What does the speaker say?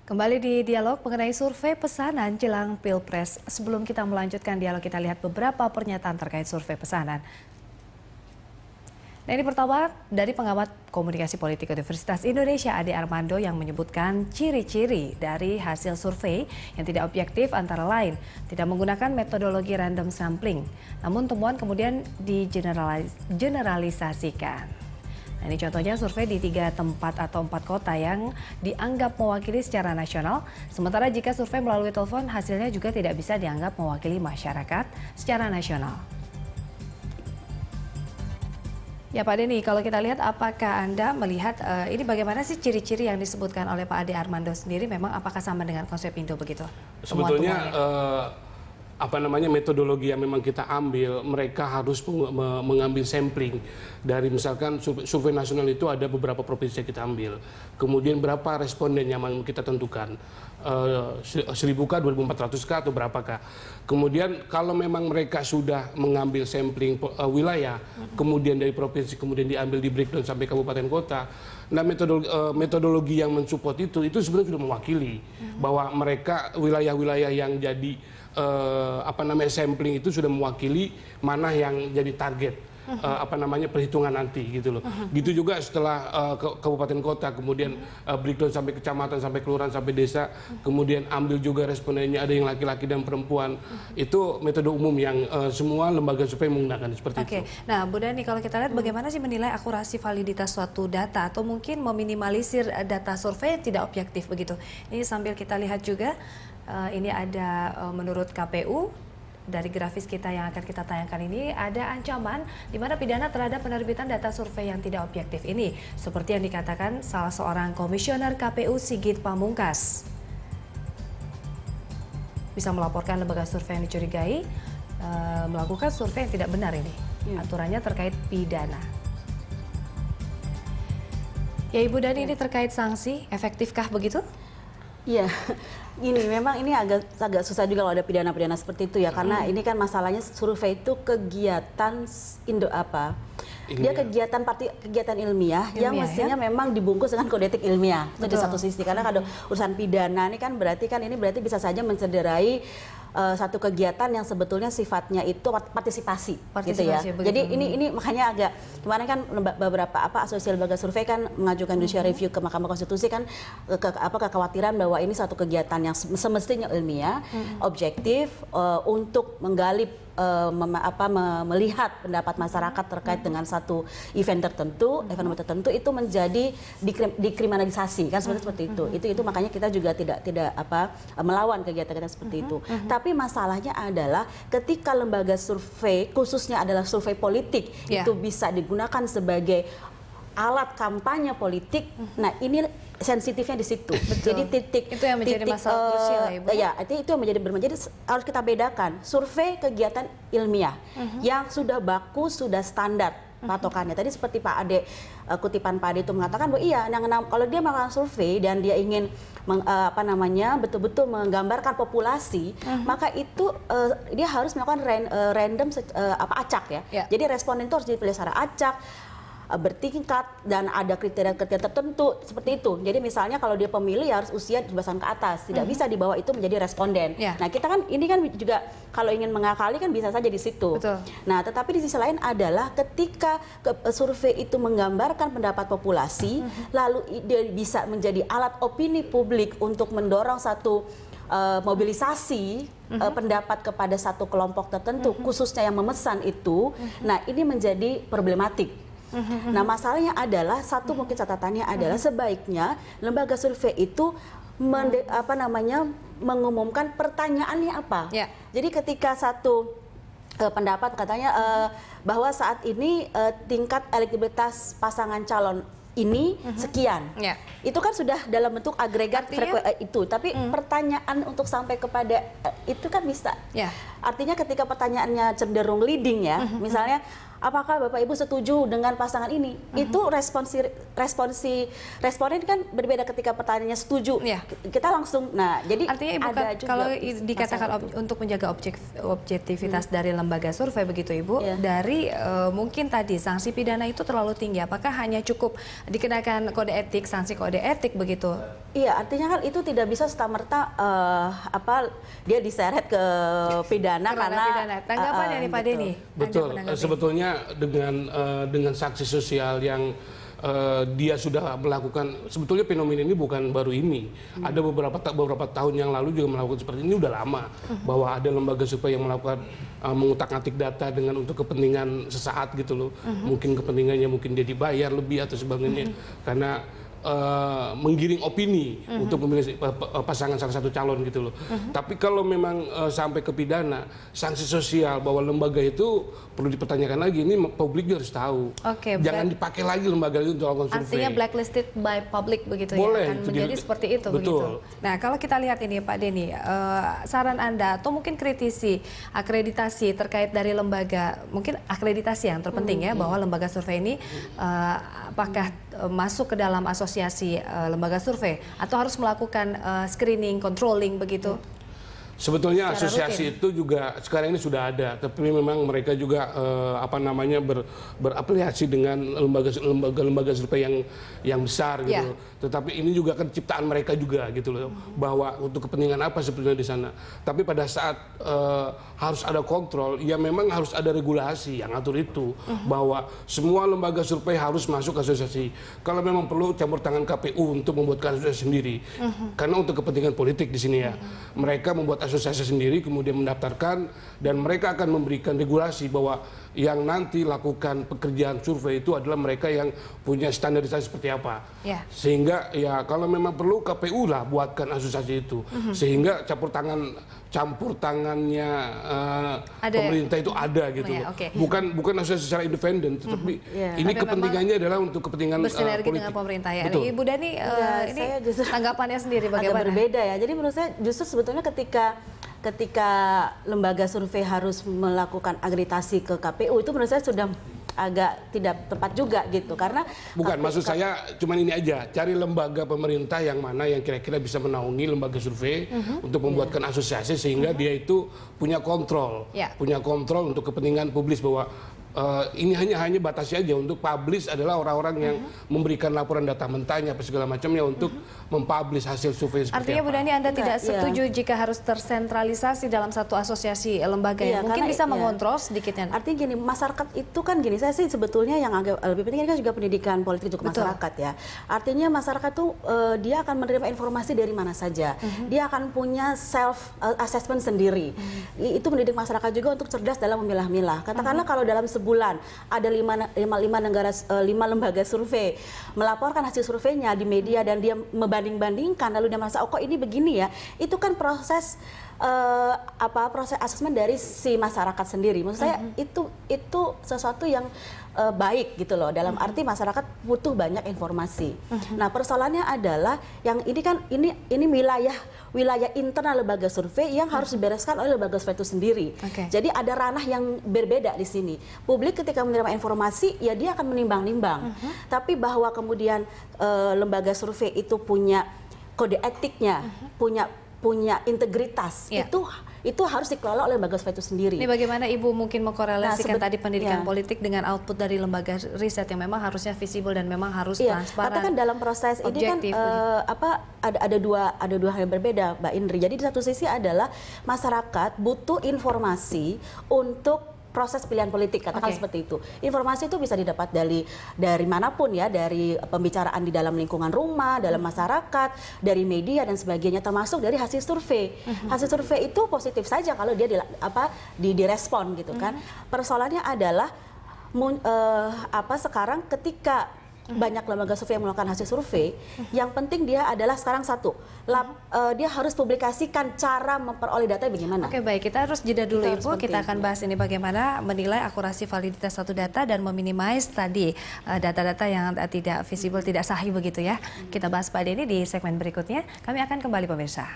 Kembali di dialog mengenai survei pesanan jelang Pilpres. Sebelum kita melanjutkan dialog, kita lihat beberapa pernyataan terkait survei pesanan. Nah, ini pertama dari pengamat komunikasi politik Universitas Indonesia Ade Armando yang menyebutkan ciri-ciri dari hasil survei yang tidak objektif antara lain tidak menggunakan metodologi random sampling, namun temuan kemudian digeneralisasikan. Nah, ini contohnya survei di 3 tempat atau 4 kota yang dianggap mewakili secara nasional, sementara jika survei melalui telepon hasilnya juga tidak bisa dianggap mewakili masyarakat secara nasional. Ya Pak Denny, kalau kita lihat apakah Anda melihat ini bagaimana sih ciri-ciri yang disebutkan oleh Pak Ade Armando sendiri, memang apakah sama dengan konsep Indo begitu? Sebetulnya metodologi yang memang kita ambil, mereka harus mengambil sampling dari misalkan survei nasional itu ada beberapa provinsi yang kita ambil, kemudian berapa responden yang kita tentukan, 1.000 kah, 2.400 kah atau berapakah. Kemudian kalau memang mereka sudah mengambil sampling wilayah, kemudian dari provinsi kemudian diambil di breakdown sampai kabupaten kota, nah metodologi yang mensupport itu sebenarnya sudah mewakili bahwa mereka wilayah-wilayah yang jadi sampling itu sudah mewakili mana yang jadi target perhitungan nanti gitu loh. Gitu juga setelah kabupaten kota, kemudian breakdown sampai kecamatan, sampai kelurahan, sampai desa, kemudian ambil juga respondennya ada yang laki-laki dan perempuan. Itu metode umum yang semua lembaga survei menggunakan seperti itu. Nah Bu Dhani, kalau kita lihat bagaimana sih menilai akurasi validitas suatu data atau mungkin meminimalisir data survei yang tidak objektif begitu. Ini sambil kita lihat juga ini ada menurut KPU dari grafis kita yang akan kita tayangkan ini ada ancaman di mana pidana terhadap penerbitan data survei yang tidak objektif ini, seperti yang dikatakan salah seorang komisioner KPU Sigit Pamungkas. Bisa melaporkan lembaga survei yang dicurigai melakukan survei yang tidak benar ini. Aturannya terkait pidana. Ya Ibu Dhani, ini terkait sanksi, efektifkah begitu? Iya, ini memang ini agak susah juga kalau ada pidana-pidana seperti itu ya, karena ini kan masalahnya survei itu kegiatan dia kegiatan ilmiah yang mestinya memang dibungkus dengan kode etik ilmiah. Itu di satu sisi, karena kalau urusan pidana ini kan berarti bisa saja mencederai satu kegiatan yang sebetulnya sifatnya itu partisipasi gitu ya. Jadi ini makanya agak kemarin kan beberapa asosiasi lembaga survei kan mengajukan judicial review ke Mahkamah Konstitusi kan kekhawatiran bahwa ini satu kegiatan yang semestinya ilmiah, objektif untuk menggali melihat pendapat masyarakat terkait dengan satu event tertentu itu menjadi dikriminalisasi kan seperti itu. Itu makanya kita juga tidak melawan kegiatan-kegiatan seperti itu. Tapi masalahnya adalah ketika lembaga survei khususnya adalah survei politik itu bisa digunakan sebagai alat kampanye politik. Nah, ini sensitifnya di situ. Jadi itu yang menjadi masalah krusial ya, Ibu. Ya, itu yang menjadi harus kita bedakan survei kegiatan ilmiah yang sudah baku, sudah standar patokannya. Tadi seperti Pak Ade, kutipan Pak Ade itu mengatakan bahwa iya, kalau dia melakukan survei dan dia ingin betul-betul menggambarkan populasi, maka itu dia harus melakukan random acak ya. Jadi responden itu harus dipilih secara acak, bertingkat, dan ada kriteria-kriteria tertentu seperti itu. Jadi misalnya kalau dia pemilih ya harus usia 17 tahun ke atas, tidak bisa di bawah itu menjadi responden. Nah, kita kan ini kan juga kalau ingin mengakali kan bisa saja di situ. Nah, tetapi di sisi lain adalah ketika survei itu menggambarkan pendapat populasi, lalu dia bisa menjadi alat opini publik untuk mendorong satu mobilisasi pendapat kepada satu kelompok tertentu, khususnya yang memesan itu. Nah, ini menjadi problematik. Nah, masalahnya adalah mungkin catatannya adalah sebaiknya lembaga survei itu mengumumkan pertanyaannya apa. Jadi ketika satu pendapat katanya bahwa saat ini tingkat elektabilitas pasangan calon ini sekian, itu kan sudah dalam bentuk agregat itu, tapi pertanyaan untuk sampai kepada itu kan bisa. Artinya ketika pertanyaannya cenderung leading ya, misalnya apakah Bapak Ibu setuju dengan pasangan ini? Itu responden kan berbeda ketika pertanyaannya setuju. Kita langsung, nah jadi artinya Ibu ada juga kalau dikatakan untuk menjaga objektivitas dari lembaga survei begitu Ibu, dari mungkin tadi sanksi pidana itu terlalu tinggi, apakah hanya cukup dikenakan kode etik, sanksi kode etik begitu? Iya, artinya kan itu tidak bisa serta-merta dia diseret ke pidana karena tanggapan dari Pak Denny. Betul, sebetulnya dengan sanksi sosial yang dia sudah melakukan, sebetulnya fenomena ini bukan baru ini. Ada beberapa tahun yang lalu juga melakukan seperti ini, udah lama. Bahwa ada lembaga survei yang melakukan mengutak-atik data dengan untuk kepentingan sesaat gitu loh. Mungkin kepentingannya mungkin dia dibayar lebih atau sebagainya. Karena menggiring opini untuk memilih pasangan salah satu calon gitu loh. Tapi kalau memang sampai ke pidana, sanksi sosial bahwa lembaga itu perlu dipertanyakan lagi. Ini publik juga harus tahu. Jangan dipakai lagi lembaga itu untuk melakukan survei. Artinya blacklisted by public begitu. Boleh, ya, akan menjadi seperti itu. Betul. Begitu. Nah kalau kita lihat ini Pak Denny, saran Anda atau mungkin kritisi akreditasi terkait dari lembaga, mungkin akreditasi yang terpenting ya, bahwa lembaga survei ini apakah masuk ke dalam asosiasi lembaga survei atau harus melakukan screening, controlling begitu? Sebetulnya asosiasi itu juga sekarang ini sudah ada, tapi memang mereka juga berafiliasi dengan lembaga survei yang besar gitu. Tetapi ini juga kan ciptaan mereka juga gitu loh, bahwa untuk kepentingan apa sebetulnya di sana. Tapi pada saat harus ada kontrol, ya memang harus ada regulasi yang atur itu, bahwa semua lembaga survei harus masuk asosiasi. Kalau memang perlu campur tangan KPU untuk membuat asosiasi sendiri, karena untuk kepentingan politik di sini ya, mereka membuat asosiasi sendiri, kemudian mendaftarkan, dan mereka akan memberikan regulasi bahwa yang nanti lakukan pekerjaan survei itu adalah mereka yang punya standarisasi seperti apa. Sehingga ya kalau memang perlu KPU lah buatkan asosiasi itu, sehingga campur tangannya pemerintah itu ada gitu. Bukan asosiasi secara independen, tetapi ini kepentingannya adalah untuk kepentingan bersinergi politik dengan pemerintah ya. Ibu Dani, ini tanggapannya sendiri bagaimana? Agak berbeda ya. Jadi menurut saya justru sebetulnya ketika lembaga survei harus melakukan akreditasi ke KPU itu menurut saya sudah agak tidak tepat juga gitu, karena bukan maksud saya cuman ini aja, cari lembaga pemerintah yang mana yang kira-kira bisa menaungi lembaga survei untuk membuatkan asosiasi sehingga dia itu punya kontrol untuk kepentingan publis, bahwa ini hanya batasi aja untuk publish adalah orang-orang yang memberikan laporan data mentahnya apa segala macamnya untuk mempublish hasil survei seperti Artinya Bu Dani, Anda tidak setuju jika harus tersentralisasi dalam satu asosiasi lembaga yang mungkin bisa mengontrol sedikitnya? Artinya gini, masyarakat itu kan gini, saya sih sebetulnya yang agak lebih penting ini kan juga pendidikan politik untuk masyarakat ya. Artinya masyarakat tuh dia akan menerima informasi dari mana saja. Dia akan punya self assessment sendiri. Itu mendidik masyarakat juga untuk cerdas dalam memilah-milah. Katakanlah kalau dalam bulan ada 5 lembaga survei melaporkan hasil surveinya di media dan dia membanding-bandingkan, lalu dia merasa oh kok ini begini ya, itu kan proses proses asesmen dari si masyarakat sendiri. Maksud saya itu sesuatu yang baik gitu loh, dalam arti masyarakat butuh banyak informasi. Nah persoalannya adalah yang ini kan ini wilayah internal lembaga survei yang harus dibereskan oleh lembaga survei itu sendiri. Jadi ada ranah yang berbeda di sini. Publik ketika menerima informasi ya dia akan menimbang-nimbang. Tapi bahwa kemudian lembaga survei itu punya kode etiknya, punya integritas, itu harus dikelola oleh lembaga survei itu sendiri. Ini bagaimana Ibu mungkin mengkorelasikan tadi pendidikan politik dengan output dari lembaga riset yang memang harusnya visible dan memang harus transparan. Katakan dalam proses objektif, ini kan ada dua hal yang berbeda, Mbak Indri. Jadi di satu sisi adalah masyarakat butuh informasi untuk proses pilihan politik, katakan seperti itu. Informasi itu bisa didapat dari manapun ya, dari pembicaraan di dalam lingkungan rumah, dalam masyarakat, dari media dan sebagainya, termasuk dari hasil survei. Hasil survei itu positif saja kalau dia direspon gitu kan. Persoalannya adalah sekarang ketika banyak lembaga survei yang melakukan hasil survei, yang penting dia adalah sekarang dia harus publikasikan cara memperoleh data bagaimana. Baik, kita harus jeda dulu Ibu, kita akan bahas ini bagaimana menilai akurasi validitas satu data dan meminimais tadi data-data yang tidak visible, tidak sahih begitu ya. Kita bahas pada ini di segmen berikutnya, kami akan kembali pemirsa.